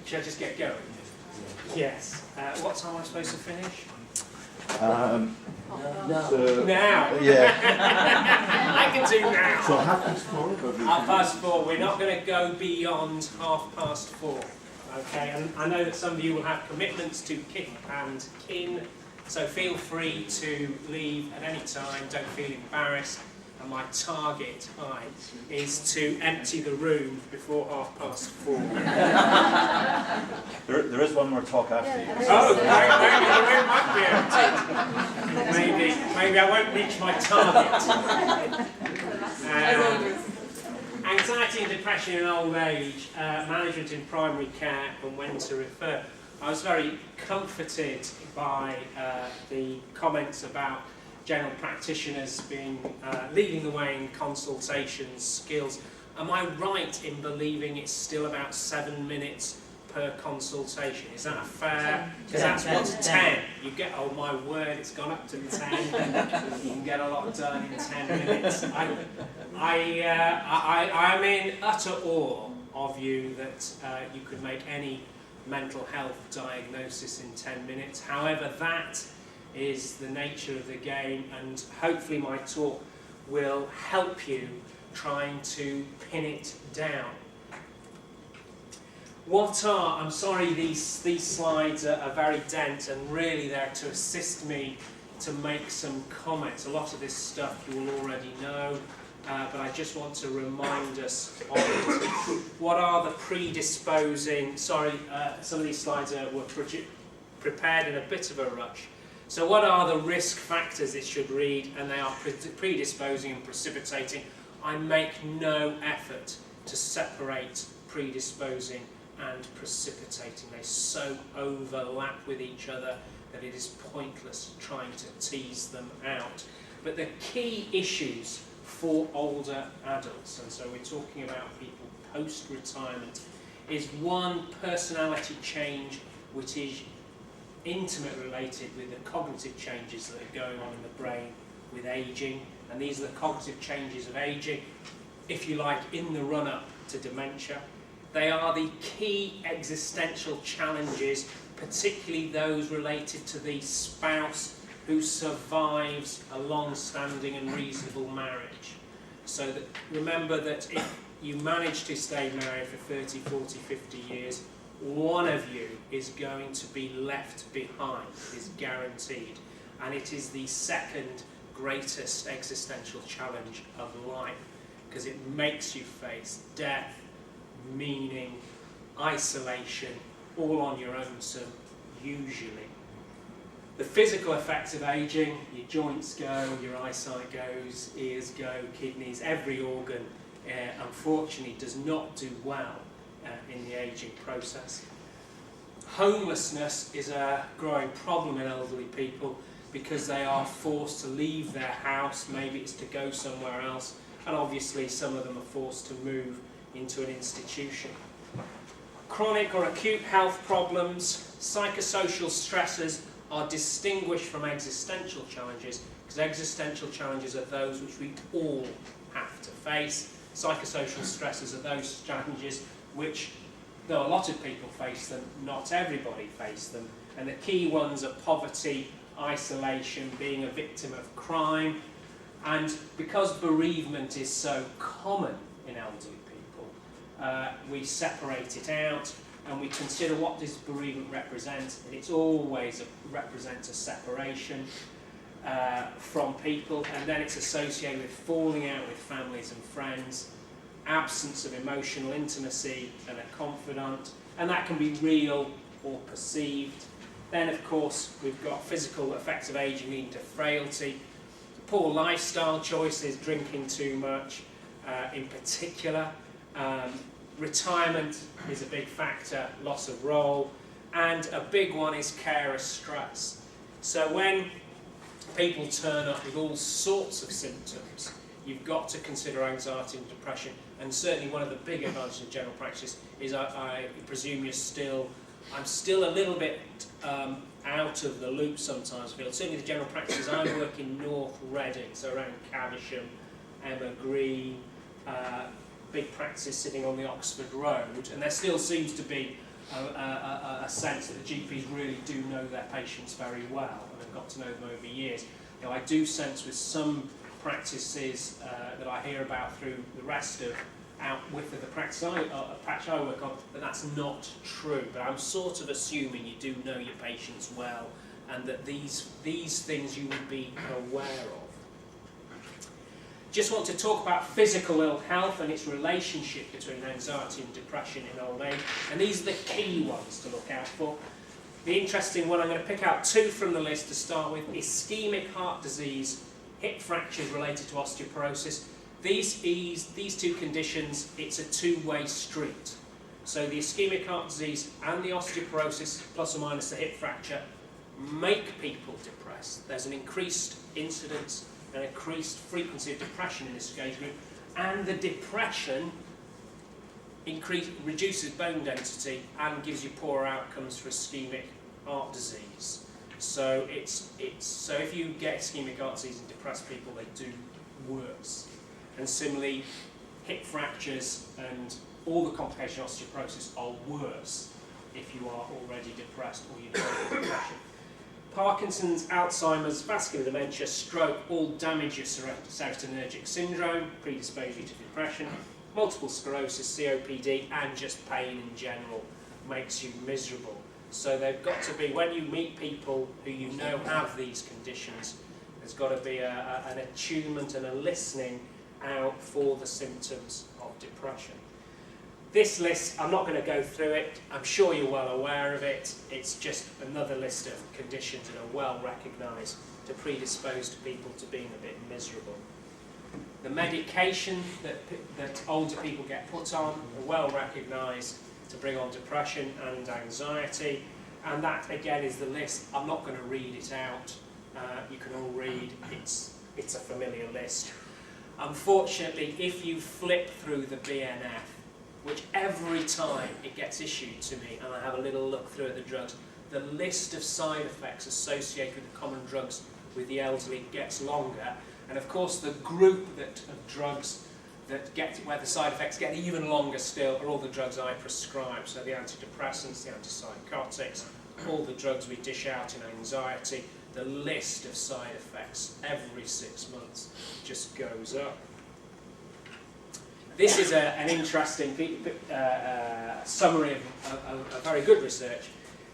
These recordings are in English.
Should I just get going? Yes. What time am I supposed to finish? No. Now. Yeah. I can do now. So 4:30. 4:30. We're not going to go beyond 4:30. Okay. And I know that some of you will have commitments to kith and kin, so feel free to leave at any time. Don't feel embarrassed. And my target is to empty the room before 4:30. There is one more talk after you. Oh, maybe the room might be empty. Maybe I won't reach my target. Anxiety and depression in old age, management in primary care, and when to refer. I was very comforted by the comments about general practitioners being leading the way in consultation skills. Am I right in believing it's still about 7 minutes per consultation? Is that fair? Because that's what's 10. You get, oh my word, it's gone up to 10. You can get a lot done in 10 minutes. I'm in utter awe of you that you could make any mental health diagnosis in 10 minutes. However, that is the nature of the game, and hopefully my talk will help you trying to pin it down. I'm sorry, these slides are very dense, and really they're to assist me to make some comments. A lot of this stuff you will already know, but I just want to remind us of it. What are the predisposing, some of these slides were prepared in a bit of a rush. So what are the risk factors it should read? And they are predisposing and precipitating. I make no effort to separate predisposing and precipitating. They so overlap with each other that it is pointless trying to tease them out. But the key issues for older adults, and so we're talking about people post-retirement, is one, personality change, which is intimately related with the cognitive changes that are going on in the brain with ageing. And these are the cognitive changes of ageing, if you like, in the run-up to dementia. They are the key existential challenges, particularly those related to the spouse who survives a long-standing and reasonable marriage. So that, remember that if you manage to stay married for 30, 40, 50 years, one of you is going to be left behind, is guaranteed. And it is the second greatest existential challenge of life, because it makes you face death, meaning, isolation, all on your own, usually. The physical effects of ageing, your joints go, your eyesight goes, ears go, kidneys, every organ, unfortunately, does not do well in the ageing process. Homelessness is a growing problem in elderly people because they are forced to leave their house, maybe it's to go somewhere else, and obviously some of them are forced to move into an institution. Chronic or acute health problems, psychosocial stressors are distinguished from existential challenges, because existential challenges are those which we all have to face. Psychosocial stressors are those challenges which, though a lot of people face them, not everybody face them. And the key ones are poverty, isolation, being a victim of crime. And because bereavement is so common in elderly people, we separate it out and we consider what does bereavement represent. And it's always represents a separation from people, and then it's associated with falling out with families and friends, absence of emotional intimacy and a confidant, and that can be real or perceived. Then, of course, we've got physical effects of ageing leading to frailty, poor lifestyle choices, drinking too much in particular. Retirement is a big factor, loss of role, and a big one is carer stress. So when people turn up with all sorts of symptoms, you've got to consider anxiety and depression. And certainly one of the big advantages of general practice is I presume I'm still a little bit out of the loop sometimes. I feel certainly the general practices I work in North Reading, so around Caversham, Emma Green, big practices sitting on the Oxford Road, and there still seems to be a sense that the GPs really do know their patients very well and have got to know them over years. You know, I do sense with some practices that I hear about through the rest of with the practice I work on, that that's not true. But I'm sort of assuming you do know your patients well, and that these things you would be aware of. Just want to talk about physical ill health and its relationship between anxiety and depression in old age, and these are the key ones to look out for. The interesting one, I'm going to pick out two from the list to start with: ischemic heart disease, hip fractures related to osteoporosis. These two conditions, it's a two-way street. So the ischemic heart disease and the osteoporosis, plus or minus the hip fracture, make people depressed. There's an increased incidence, an increased frequency of depression in this age group, and the depression reduces bone density and gives you poorer outcomes for ischemic heart disease. So so if you get ischemic heart disease in depressed people, they do worse. And similarly, hip fractures and all the complications of osteoporosis are worse if you are already depressed or you develop depression. Parkinson's, Alzheimer's, vascular dementia, stroke all damage your serotonergic syndrome, predispose you to depression. Multiple sclerosis, COPD, and just pain in general makes you miserable. So they've got to be, when you meet people who you know have these conditions, there's got to be an attunement and a listening out for the symptoms of depression. This list, I'm not going to go through it, I'm sure you're well aware of it. It's just another list of conditions that are well recognised to predispose to people to being a bit miserable. The medication that older people get put on are well recognised to bring on depression and anxiety, and that again is the list. I'm not going to read it out, you can all read, it's a familiar list. Unfortunately, if you flip through the BNF, which every time it gets issued to me and I have a little look through at the drugs, the list of side effects associated with the common drugs with the elderly gets longer. And of course the group of drugs that where the side effects get even longer still are all the drugs I prescribe. So the antidepressants, the antipsychotics, all the drugs we dish out in anxiety. The list of side effects every 6 months just goes up. This is an interesting summary of a very good research,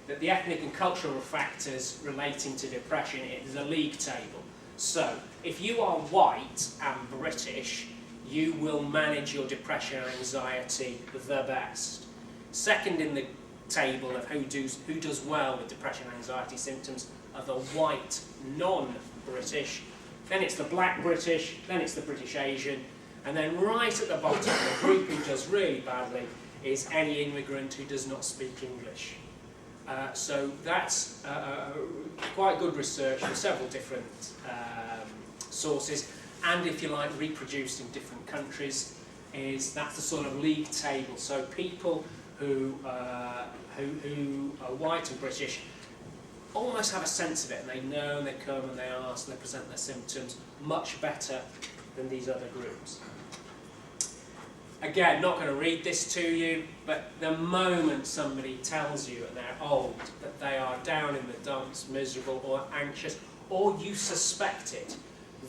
that the ethnic and cultural factors relating to depression is a league table. So, if you are white and British, you will manage your depression and anxiety the best. Second in the table of who does well with depression and anxiety symptoms are the white non-British, then it's the black British, then it's the British Asian, and then right at the bottom, the group who does really badly is any immigrant who does not speak English. So that's quite good research from several different sources, and if you like, reproduced in different countries. That's the sort of league table. So people who are white and British almost have a sense of it, and they know, and they come and they ask, and they present their symptoms much better than these other groups. Again, not going to read this to you, but the moment somebody tells you, and they're old, that they are down in the dumps, miserable or anxious, or you suspect it,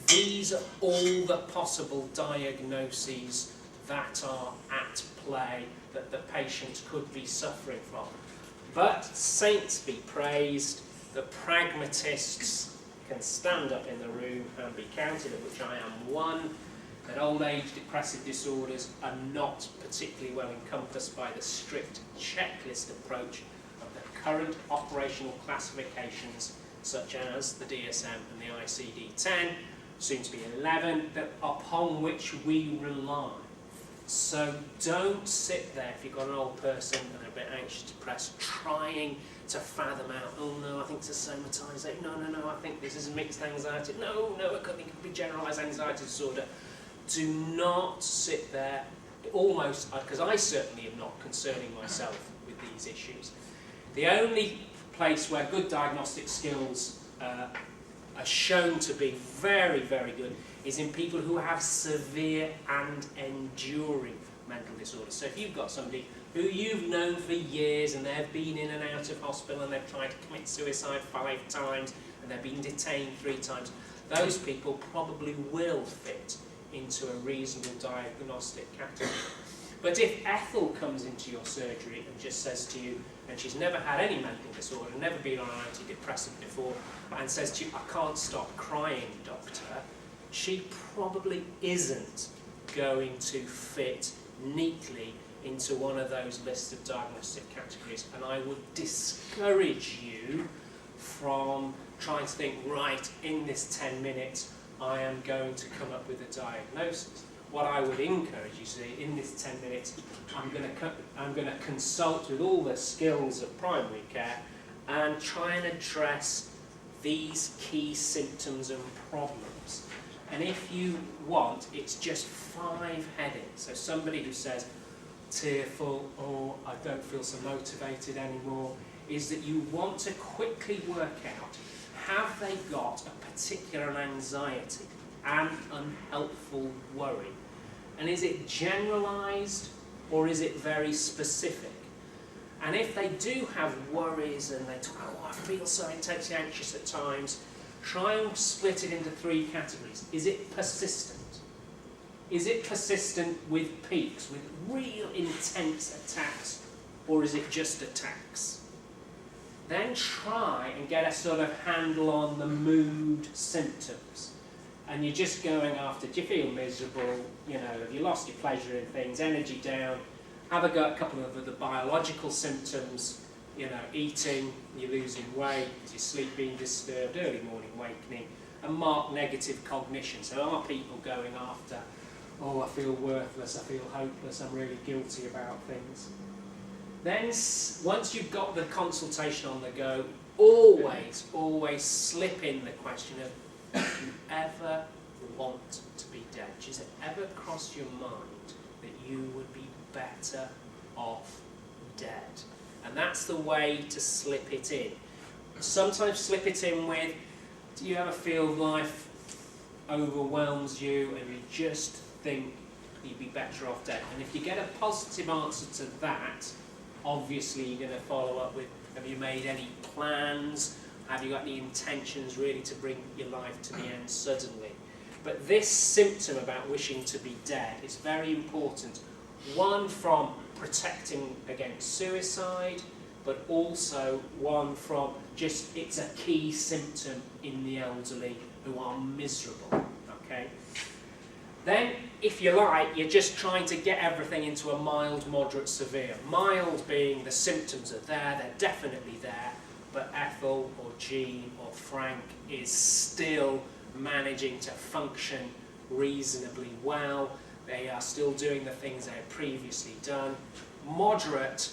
these are all the possible diagnoses that are at play that the patient could be suffering from. But saints be praised, the pragmatists can stand up in the room and be counted, of which I am one, that old age depressive disorders are not particularly well encompassed by the strict checklist approach of the current operational classifications, such as the DSM and the ICD-10, soon to be 11, upon which we rely. So don't sit there if you've got an old person and a bit anxious, depressed, trying to fathom out, oh no, I think it's a somatization, no, I think this is mixed anxiety, no, it could be generalised anxiety disorder. Do not sit there, almost, because I certainly am not concerning myself with these issues. The only place where good diagnostic skills are shown to be very, very good is in people who have severe and enduring mental disorder. So if you've got somebody who you've known for years and they've been in and out of hospital and they've tried to commit suicide 5 times and they've been detained 3 times, those people probably will fit into a reasonable diagnostic category. But if Ethel comes into your surgery and just says to you, and she's never had any mental disorder, never been on an antidepressant before, and says to you, I can't stop crying, doctor, she probably isn't going to fit neatly into one of those lists of diagnostic categories. And I would discourage you from trying to think, right, in this 10 minutes, I am going to come up with a diagnosis. What I would encourage you to do in this 10 minutes, I'm going to consult with all the skills of primary care and try and address these key symptoms and problems. And if you want, it's just 5 headings. So somebody who says, tearful, or I don't feel so motivated anymore, is that you want to quickly work out, have they got a particular anxiety and unhelpful worry? And is it generalised or is it very specific? And if they do have worries and they talk, oh, I feel so intensely anxious at times, try and split it into 3 categories. Is it persistent? Is it persistent with peaks, with real intense attacks, or is it just attacks? Then try and get a sort of handle on the mood symptoms. And you're just going after, do you feel miserable, you know, have you lost your pleasure in things, energy down, have a couple of other biological symptoms, you know, eating, you're losing weight, your sleep being disturbed, early morning awakening, and marked negative cognition. So are people going after, oh, I feel worthless, I feel hopeless, I'm really guilty about things? Then, once you've got the consultation on the go, always slip in the question of, do you ever want to be dead? Does it ever cross your mind that you would be better off dead? And that's the way to slip it in. Sometimes slip it in with, do you ever feel life overwhelms you and you just think you'd be better off dead? And if you get a positive answer to that, obviously you're going to follow up with, have you made any plans? Have you got any intentions really to bring your life to the end suddenly? But this symptom about wishing to be dead is very important. One from protecting against suicide, but also one from just, it's a key symptom in the elderly who are miserable, okay? Then, if you like, you're just trying to get everything into a mild, moderate, severe. Mild being the symptoms are there, they're definitely there, but Ethel or Jean or Frank is still managing to function reasonably well. They are still doing the things they had previously done. Moderate,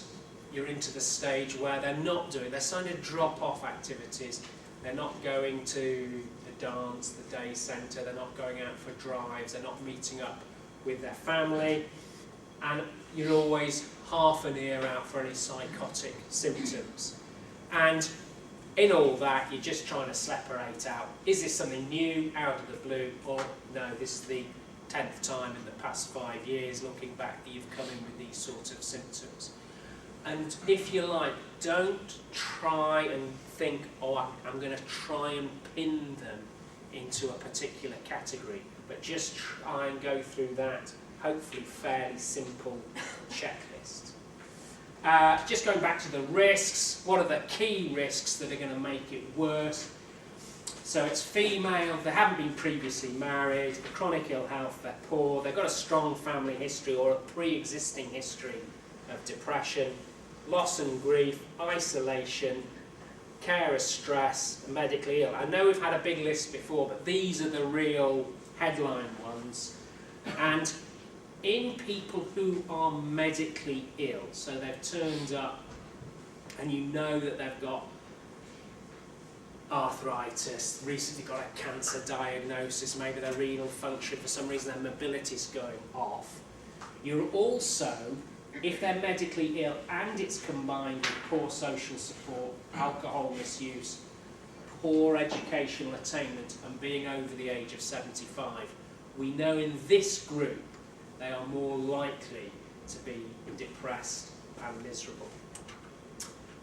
you're into the stage where they're not doing, they're starting to drop off activities. They're not going to the dance, the day centre, they're not going out for drives, they're not meeting up with their family. And you're always half an ear out for any psychotic symptoms. And in all that, you're just trying to separate out, is this something new, out of the blue, or no, this is the 10th time in the past 5 years, looking back, that you've come in with these sorts of symptoms. And if you like, don't try and think, oh, I'm going to try and pin them into a particular category, but just try and go through that, hopefully fairly simple checklist. Just going back to the risks, what are the key risks that are going to make it worse? So it's female, they haven't been previously married, chronic ill health, they're poor, they've got a strong family history or a pre-existing history of depression, loss and grief, isolation, carer stress, medically ill. I know we've had a big list before, but these are the real headline ones. And in people who are medically ill, so they've turned up and you know that they've got arthritis, recently got a cancer diagnosis, maybe their renal function, for some reason their mobility's going off. You're also, if they're medically ill and it's combined with poor social support, alcohol misuse, poor educational attainment and being over the age of 75, we know in this group they are more likely to be depressed and miserable.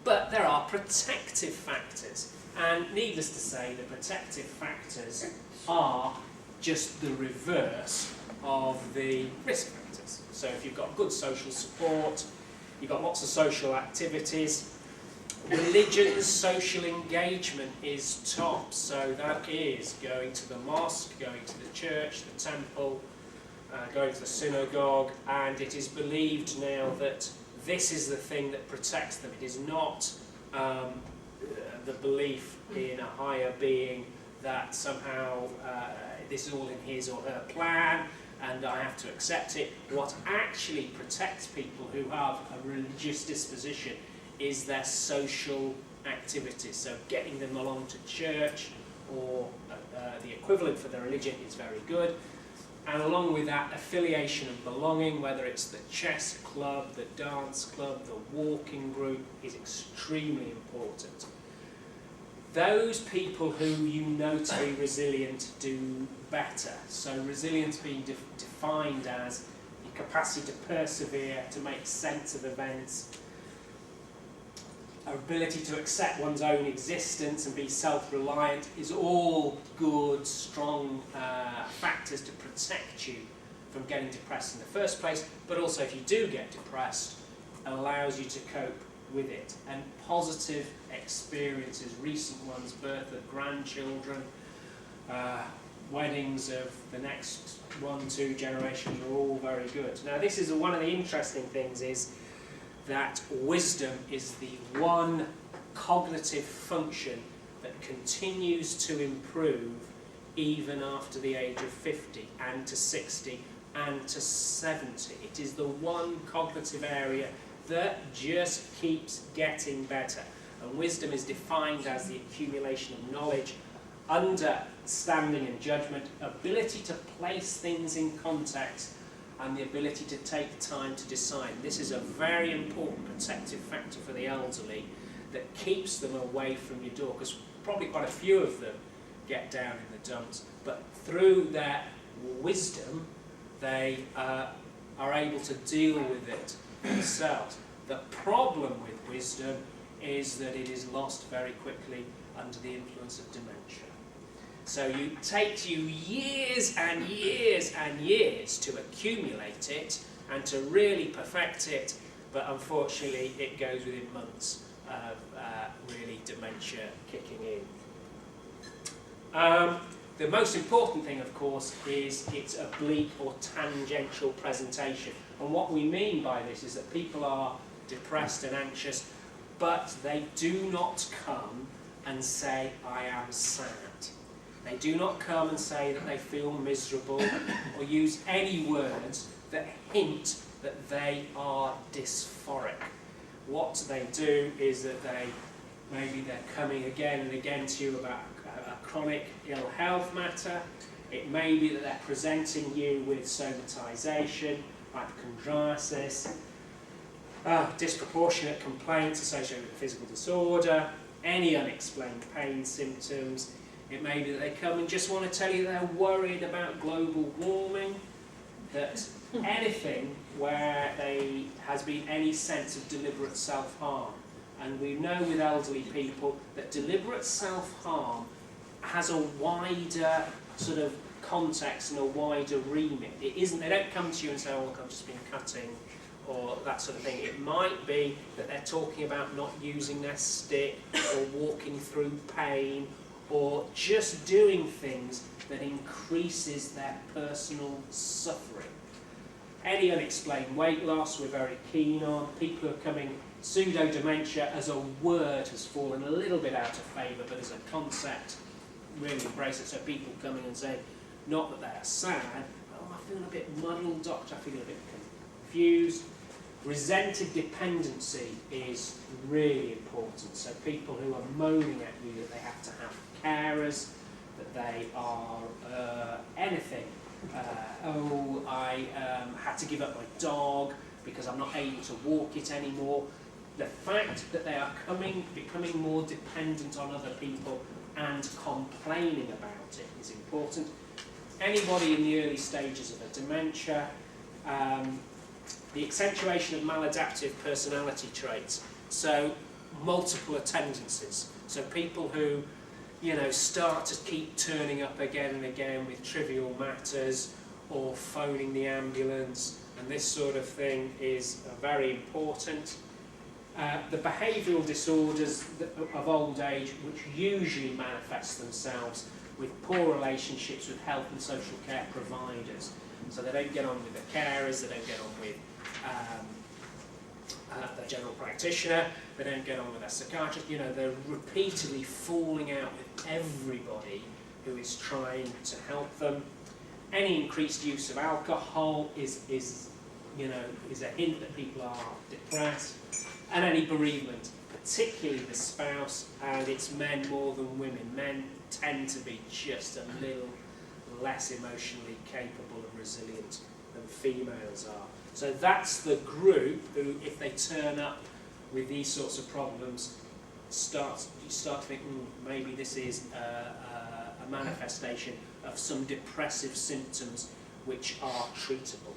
But there are protective factors, and needless to say, the protective factors are just the reverse of the risk factors. So if you've got good social support, you've got lots of social activities, religion's social engagement is top, so that is going to the mosque, going to the church, the temple, going to the synagogue, and it is believed now that this is the thing that protects them. It is not the belief in a higher being that somehow this is all in his or her plan and I have to accept it. What actually protects people who have a religious disposition is their social activities. So getting them along to church or the equivalent for their religion is very good. And along with that, affiliation and belonging, whether it's the chess club, the dance club, the walking group, is extremely important. Those people who you know to be resilient do better. So resilience being defined as your capacity to persevere, to make sense of events, our ability to accept one's own existence and be self-reliant is all good, strong factors to protect you from getting depressed in the first place, but also if you do get depressed, allows you to cope with it. And positive experiences, recent ones, birth of grandchildren, weddings of the next 1-2 generations are all very good. Now this is one of the interesting things is that wisdom is the one cognitive function that continues to improve even after the age of 50 and to 60 and to 70. It is the one cognitive area that just keeps getting better. And wisdom is defined as the accumulation of knowledge, understanding and judgment, ability to place things in context, and the ability to take time to decide. This is a very important protective factor for the elderly that keeps them away from your door, because probably quite a few of them get down in the dumps, but through their wisdom they are able to deal with it themselves. The problem with wisdom is that it is lost very quickly under the influence of dementia. So it takes you years and years and years to accumulate it and to really perfect it, but unfortunately it goes within months of really dementia kicking in. The most important thing, of course, is its oblique or tangential presentation. And what we mean by this is that people are depressed and anxious, but they do not come and say, I am sad. They do not come and say that they feel miserable or use any words that hint that they are dysphoric. What they do is that maybe they're coming again and again to you about a chronic ill health matter. It may be that they're presenting you with somatization, hypochondriasis, disproportionate complaints associated with physical disorder, any unexplained pain symptoms. It may be that they come and just want to tell you they're worried about global warming, that anything where there has been any sense of deliberate self-harm. And we know with elderly people that deliberate self-harm has a wider sort of context and a wider remit. It isn't, they don't come to you and say, oh look, I've just been cutting, or that sort of thing. It might be that they're talking about not using their stick, or walking through pain, or just doing things that increases their personal suffering. Any unexplained weight loss we're very keen on. People who are coming, pseudo-dementia as a word has fallen a little bit out of favour, but as a concept, really embrace it. So people coming and saying, not that they are sad, oh, I'm feeling a bit muddled, doctor, I feel a bit confused. Resented dependency is really important. So people who are moaning at you that they have to have carers, that they are anything. Oh, I had to give up my dog because I'm not able to walk it anymore. The fact that they are becoming more dependent on other people and complaining about it is important. Anybody in the early stages of a dementia, The accentuation of maladaptive personality traits. So multiple attendances. So people who, you know, start to keep turning up again and again with trivial matters or phoning the ambulance, and this sort of thing is very important. The behavioural disorders of old age, which usually manifest themselves with poor relationships with health and social care providers. So they don't get on with the carers, they don't get on with the general practitioner, they don't get on with their psychiatrist. You know, they're repeatedly falling out with everybody who is trying to help them. Any increased use of alcohol is a hint that people are depressed. And any bereavement, particularly the spouse, and it's men more than women. Men tend to be just a little less emotionally capable and resilient than females are. So that's the group who, if they turn up with these sorts of problems, you start to think, maybe this is a manifestation of some depressive symptoms which are treatable.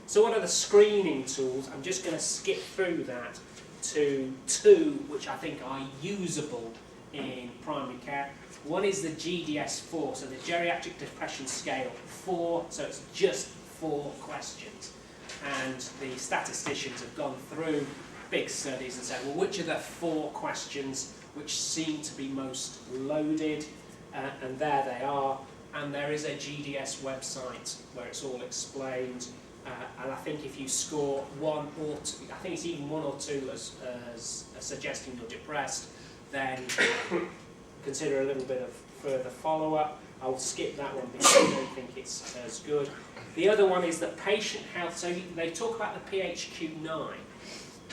So what are the screening tools? I'm just going to skip through that to two which I think are usable in primary care. One is the GDS-4, so the Geriatric Depression Scale 4, so it's just 4 questions. And the statisticians have gone through big studies and said, well, which are the 4 questions which seem to be most loaded? And there they are. And there is a GDS website where it's all explained. And I think if you score 1 or 2, I think it's even 1 or 2 as suggesting you're depressed, then consider a little bit of further follow-up. I will skip that one because I don't think it's as good. The other one is the patient health. So they talk about the PHQ-9.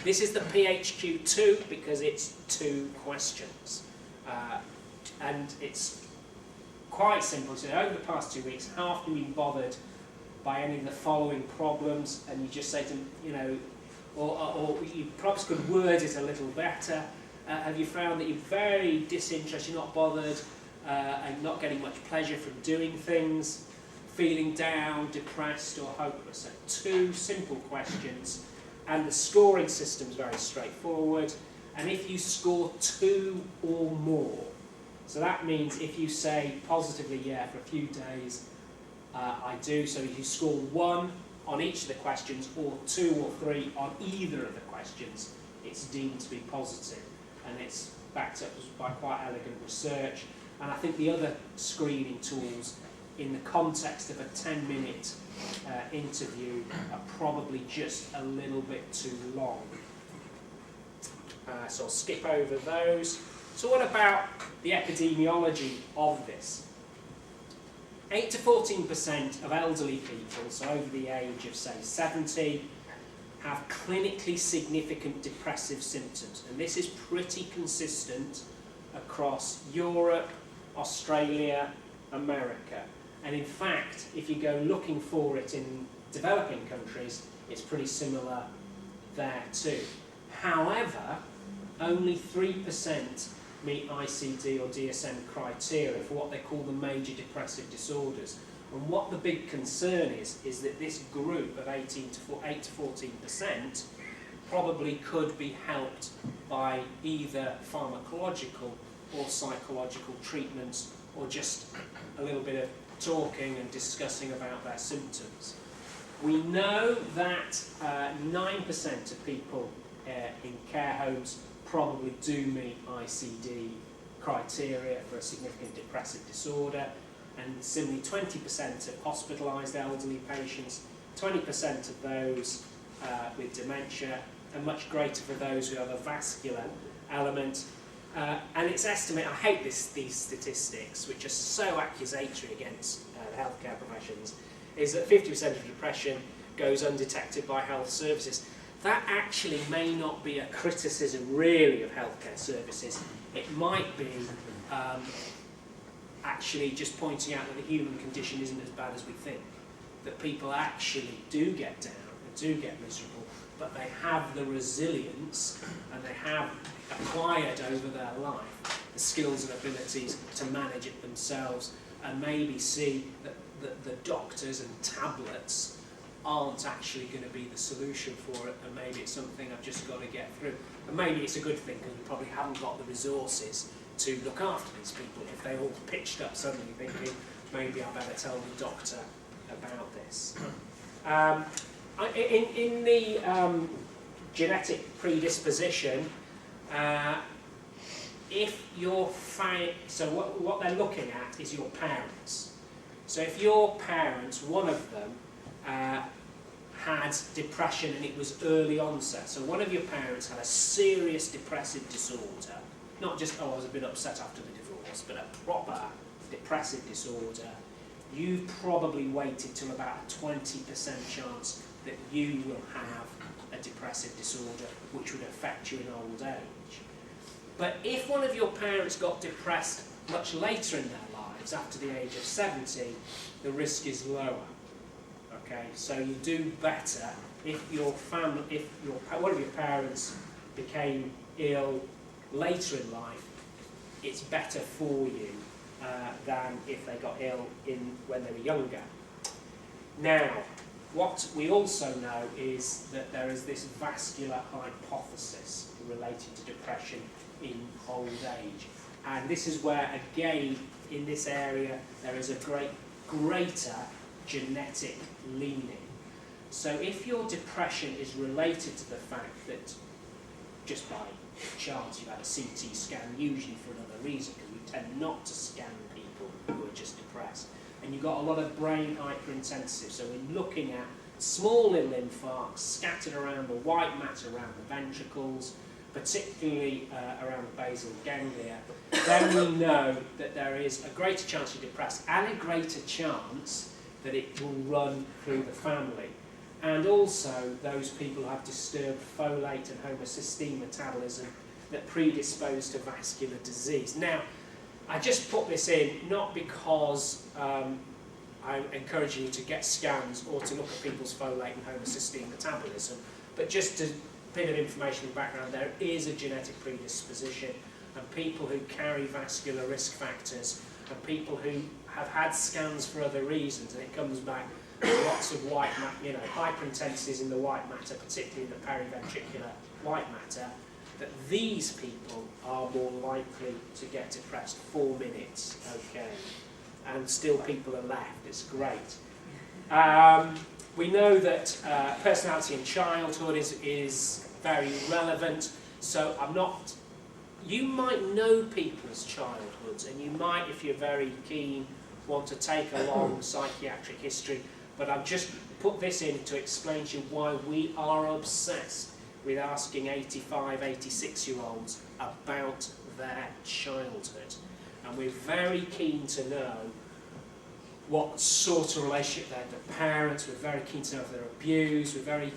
This is the PHQ-2 because it's 2 questions. And it's quite simple. So over the past 2 weeks, how often have you been bothered by any of the following problems? And you just say to them, you know, or you perhaps could word it a little better. Have you found that you're very disinterested, you're not bothered, and not getting much pleasure from doing things, feeling down, depressed or hopeless? So 2 simple questions, and the scoring system's very straightforward. And if you score 2 or more, so that means if you say positively, yeah, for a few days, I do, so if you score 1 on each of the questions, or 2 or 3 on either of the questions, it's deemed to be positive. And it's backed up by quite elegant research. And I think the other screening tools in the context of a 10-minute interview are probably just a little bit too long. So I'll skip over those. So what about the epidemiology of this? 8 to 14% of elderly people, so over the age of, say, 70, have clinically significant depressive symptoms. And this is pretty consistent across Europe, Australia, America. And in fact, if you go looking for it in developing countries, it's pretty similar there too. However, only 3% meet ICD or DSM criteria for what they call the major depressive disorders. And what the big concern is that this group of 8 to 14% probably could be helped by either pharmacological or psychological treatments, or just a little bit of talking and discussing about their symptoms. We know that 9% of people in care homes probably do meet ICD criteria for a significant depressive disorder, and similarly 20% of hospitalised elderly patients, 20% of those with dementia, and much greater for those who have a vascular element. And it's estimated, I hate these statistics, which are so accusatory against healthcare professions, is that 50% of depression goes undetected by health services. That actually may not be a criticism really of healthcare services. It might be actually just pointing out that the human condition isn't as bad as we think. That people actually do get down and do get miserable, but they have the resilience and they have acquired over their life the skills and abilities to manage it themselves, and maybe see that the doctors and tablets aren't actually going to be the solution for it, and maybe it's something I've just got to get through. And maybe it's a good thing because we probably haven't got the resources to look after these people if they all pitched up suddenly thinking, maybe I better tell the doctor about this. In the genetic predisposition, if you're so what they're looking at is your parents. So if your parents, one of them, had depression and it was early onset, so one of your parents had a serious depressive disorder, not just, oh, I was a bit upset after the divorce, but a proper depressive disorder, you've probably waited till about a 20% chance that you will have a depressive disorder which would affect you in old age. But if one of your parents got depressed much later in their lives, after the age of 70, the risk is lower. Okay, so you do better if your family, if one of your parents became ill later in life, it's better for you than if they got ill when they were younger. Now, what we also know is that there is this vascular hypothesis related to depression in old age. And this is where, again, in this area, there is a greater genetic leaning. So if your depression is related to the fact that just by chance you've had a CT scan, usually for another reason, because we tend not to scan people who are just depressed, and you've got a lot of brain hyperintensive, so we're looking at small little infarcts scattered around the white matter around the ventricles, particularly around the basal ganglia, then we know that there is a greater chance you're depressed and a greater chance that it will run through the family. And also those people who have disturbed folate and homocysteine metabolism that predispose to vascular disease. Now, I just put this in not because I'm encouraging you to get scans or to look at people's folate and homocysteine metabolism, but just a bit of information in the background. There is a genetic predisposition, and people who carry vascular risk factors and people who have had scans for other reasons, and it comes back lots of white matter, hyperintensities in the white matter, particularly in the periventricular white matter, that these people are more likely to get depressed. 4 minutes, okay, and still people are left. It's great. We know that personality in childhood is very relevant, so you might know people's childhoods, and you might, if you're very keen, want to take a long psychiatric history, but I've just put this in to explain to you why we are obsessed with asking 85, 86-year-olds about their childhood. And we're very keen to know what sort of relationship they had with their parents, we're very keen to know if they're abused, we're very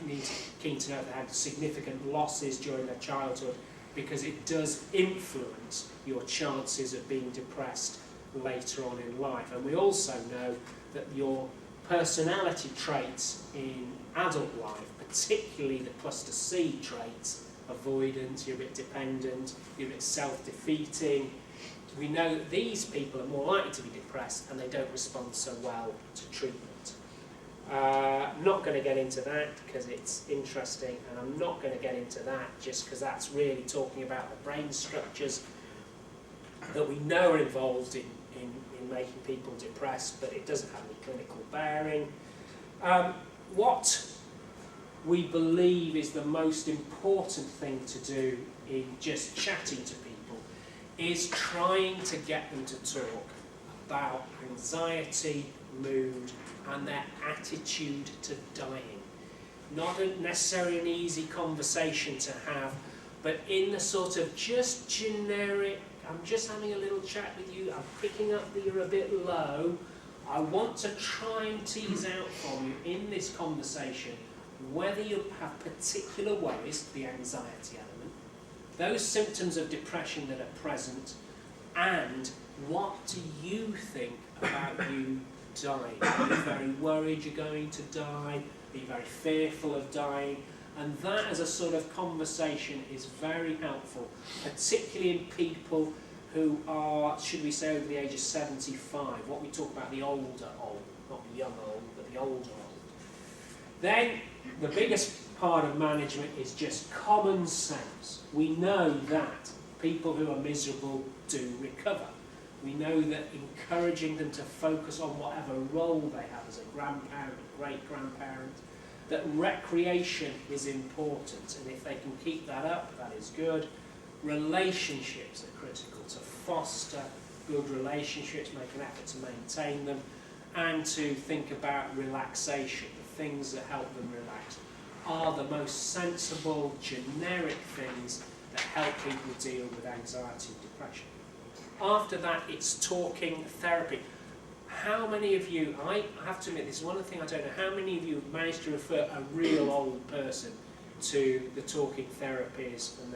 keen to know if they had significant losses during their childhood, because it does influence your chances of being depressed later on in life. And we also know that your personality traits in adult life, particularly the cluster C traits, avoidance, you're a bit dependent, you're a bit self-defeating, we know that these people are more likely to be depressed and they don't respond so well to treatment. I'm not going to get into that because it's interesting, and I'm not going to get into that just because that's really talking about the brain structures that we know are involved in making people depressed, but it doesn't have any clinical bearing. What we believe is the most important thing to do in just chatting to people is trying to get them to talk about anxiety, mood, and their attitude to dying. Not necessarily an easy conversation to have, but in the sort of just generic, I'm just having a little chat with you, I'm picking up that you're a bit low, I want to try and tease out from you in this conversation whether you have particular worries, the anxiety element, those symptoms of depression that are present, and what do you think about you dying? Are you very worried you're going to die? Are you very fearful of dying? And that as a sort of conversation is very helpful, particularly in people who are, should we say, over the age of 75, what we talk about the older old, not the young old, but the older old. Then the biggest part of management is just common sense. We know that people who are miserable do recover. We know that encouraging them to focus on whatever role they have as a grandparent, a great-grandparent, that recreation is important, and if they can keep that up, that is good. Relationships are critical, to foster good relationships, make an effort to maintain them, and to think about relaxation. The things that help them relax are the most sensible, generic things that help people deal with anxiety and depression. After that, it's talking therapy. How many of you, I have to admit, this is one of the things I don't know, how many of you have managed to refer a real old person to the talking therapies and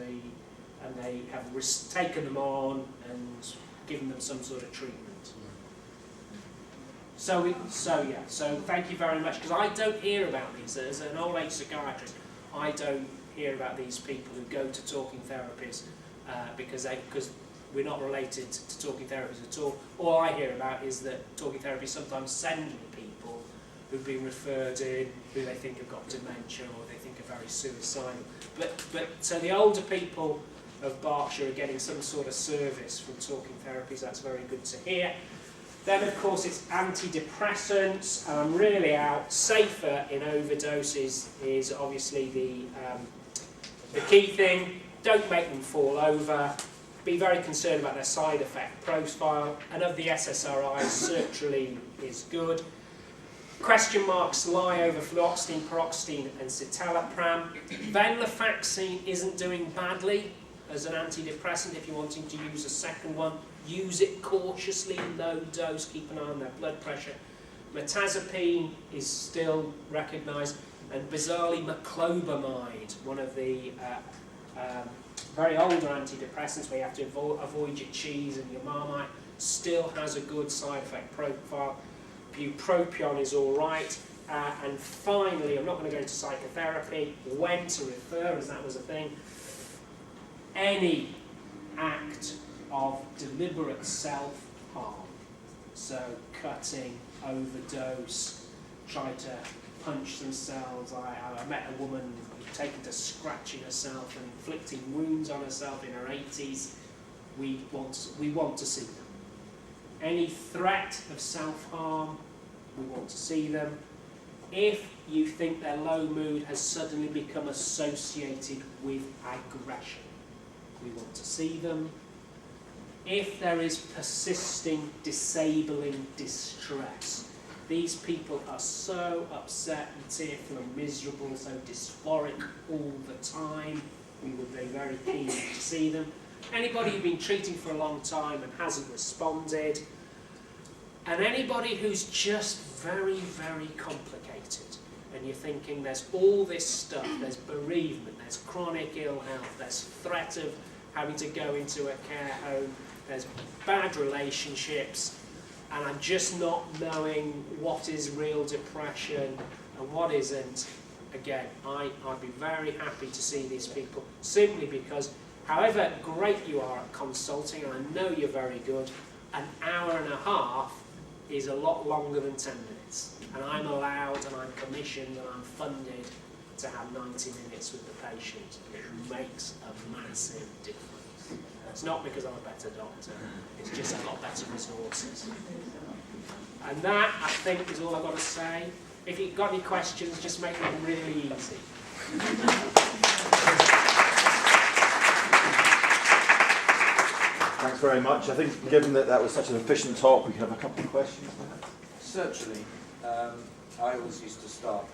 they have taken them on and given them some sort of treatment? So thank you very much, because I don't hear about these. As an old age psychiatrist, I don't hear about these people who go to talking therapies because we're not related to talking therapies at all. All I hear about is that talking therapies sometimes send me people who've been referred in, who they think have got dementia or they think are very suicidal. But so the older people of Berkshire are getting some sort of service from talking therapies. That's very good to hear. Then, of course, it's antidepressants, and I'm really out. Safer in overdoses is obviously the key thing. Don't make them fall over. Be very concerned about their side effect profile. And of the SSRIs, sertraline is good. Question marks lie over fluoxetine, paroxetine, and citalopram. Venlafaxine isn't doing badly as an antidepressant. If you're wanting to use a second one, use it cautiously, low dose, keep an eye on their blood pressure. Mirtazapine is still recognised, and bizarrely maclobamide, one of the very older antidepressants where you have to avoid your cheese and your Marmite, still has a good side effect profile. Bupropion is all right. And finally, I'm not going to go into psychotherapy, when to refer, as that was a thing. Any act of deliberate self-harm, so cutting, overdose, try to punch themselves. I met a woman who'd taken to scratching herself and inflicting wounds on herself in her 80s. We want to see them. Any threat of self-harm, we want to see them. If you think their low mood has suddenly become associated with aggression, we want to see them. If there is persisting, disabling distress, these people are so upset and tearful and miserable, so dysphoric all the time, we would be very keen to see them. Anybody who's been treating for a long time and hasn't responded, and anybody who's just very, very complicated, and you're thinking there's all this stuff, there's bereavement, there's chronic ill health, there's threat of having to go into a care home, there's bad relationships, and I'm just not knowing what is real depression and what isn't. Again, I'd be very happy to see these people, simply because however great you are at consulting, and I know you're very good, an hour and a half is a lot longer than 10 minutes. And I'm allowed and I'm commissioned and I'm funded to have 90 minutes with the patient. It makes a massive difference. It's not because I'm a better doctor, it's just I've got better resources. And that, I think, is all I've got to say. If you've got any questions, just make them really easy. Thanks very much. I think given that that was such an efficient talk, we can have a couple of questions perhaps. Certainly. I always used to start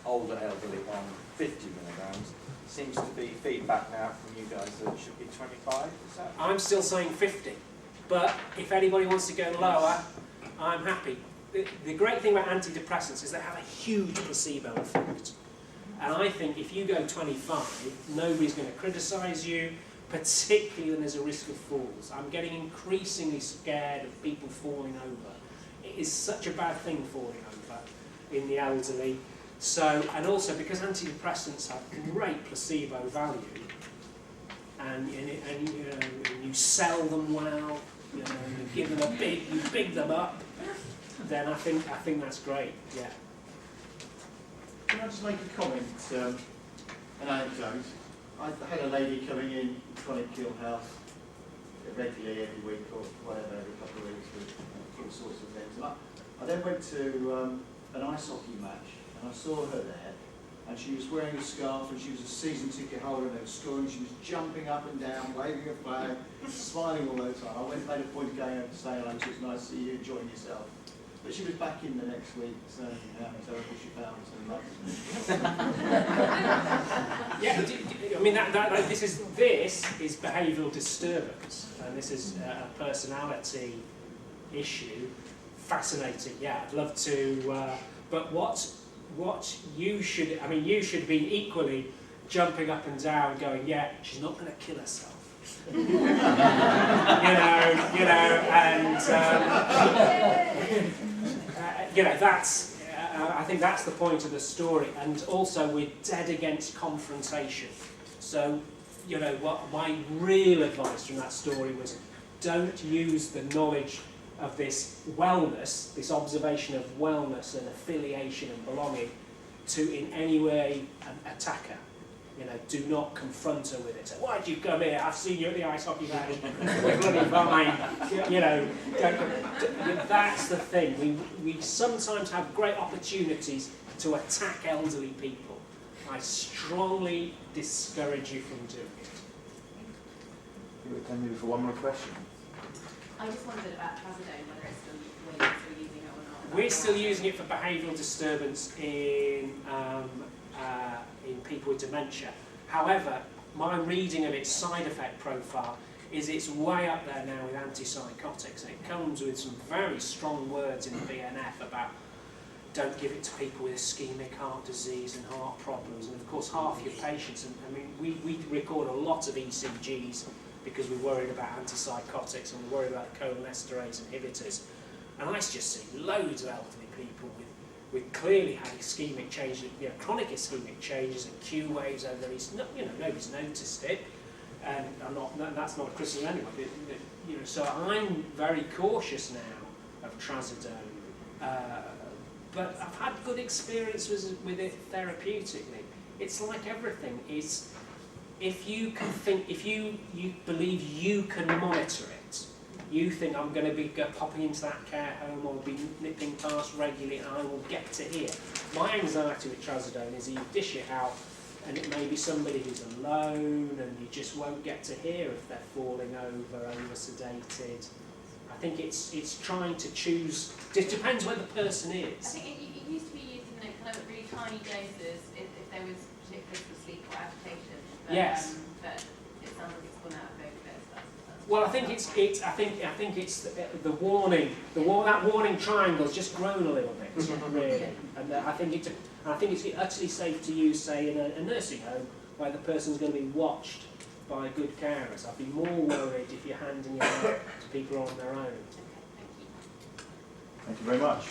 older elderly on 50 milligrams. Seems to be feedback now from you guys that it should be 25. Is that? I'm still saying 50, but if anybody wants to go lower, I'm happy. The great thing about antidepressants is they have a huge placebo effect. And I think if you go 25, nobody's going to criticise you, particularly when there's a risk of falls. I'm getting increasingly scared of people falling over. It is such a bad thing falling over in the elderly. So, and also because antidepressants have great placebo value, and you sell them well, you give them you big them up, then I think that's great. Yeah. can I just make a comment, an anecdote? I had a lady coming in chronic ill health regularly every week or whatever, every couple of weeks with all sorts of things. And I then went to an ice hockey match and I saw her there, and she was wearing a scarf and she was a season ticket holder and they were scoring. She was jumping up and down, waving a flag, smiling all the time. I went and made a point of going over to say hello. It was nice to see you enjoying yourself. But she was back in the next week saying how terrible she found it and that. Yeah, I mean, this is behavioural disturbance, and this is a personality issue. Fascinating, yeah. I'd love to. But what you should, I mean, you should be equally jumping up and down, going, yeah, she's not going to kill herself. you know, that's. I think that's the point of the story, and also we're dead against confrontation. So, you know, what my real advice from that story was, don't use the knowledge of this wellness, this observation of wellness and affiliation and belonging, to in any way attack her. You know, do not confront her with it. Say, why did you come here? I've seen you at the ice hockey match. We're bloody fine. You know, that's the thing. We sometimes have great opportunities to attack elderly people. I strongly discourage you from doing it. You were telling me for one more question. I just wondered about trazodone, whether it's still using it or not. We're still using it for behavioural disturbance in people with dementia. However, my reading of its side effect profile is it's way up there now with antipsychotics, and it comes with some very strong words in the BNF about don't give it to people with ischemic heart disease and heart problems, and of course half your patients, and I mean we record a lot of ECGs because we're worried about antipsychotics and we're worried about cholinesterase inhibitors, and I just see loads of elderly people with clearly had ischemic changes, you know, chronic ischemic changes and Q waves over there. You know, nobody's noticed it, and that's not a criticism of anyone. You know, so I'm very cautious now of trazodone, but I've had good experiences with it therapeutically. It's like everything is, if you can think, if you believe you can monitor it. You think I'm going to be popping into that care home or be nipping past regularly and I will get to here. My anxiety with trazodone is you dish it out and it may be somebody who's alone and you just won't get to hear if they're falling over sedated. I think it's trying to choose, it depends where the person is. I think it used to be used in kind of really tiny doses if there was particular sort of sleep or agitation. But, Yes. But it sounds like it's gone out of overdose. Well, I think it's the warning. That warning triangle's just grown a little bit, really. And I think it's utterly safe to use, say, in a nursing home where the person's going to be watched by good carers. I'd be more worried if you're handing it out to people on their own. Okay, thank you. Thank you very much.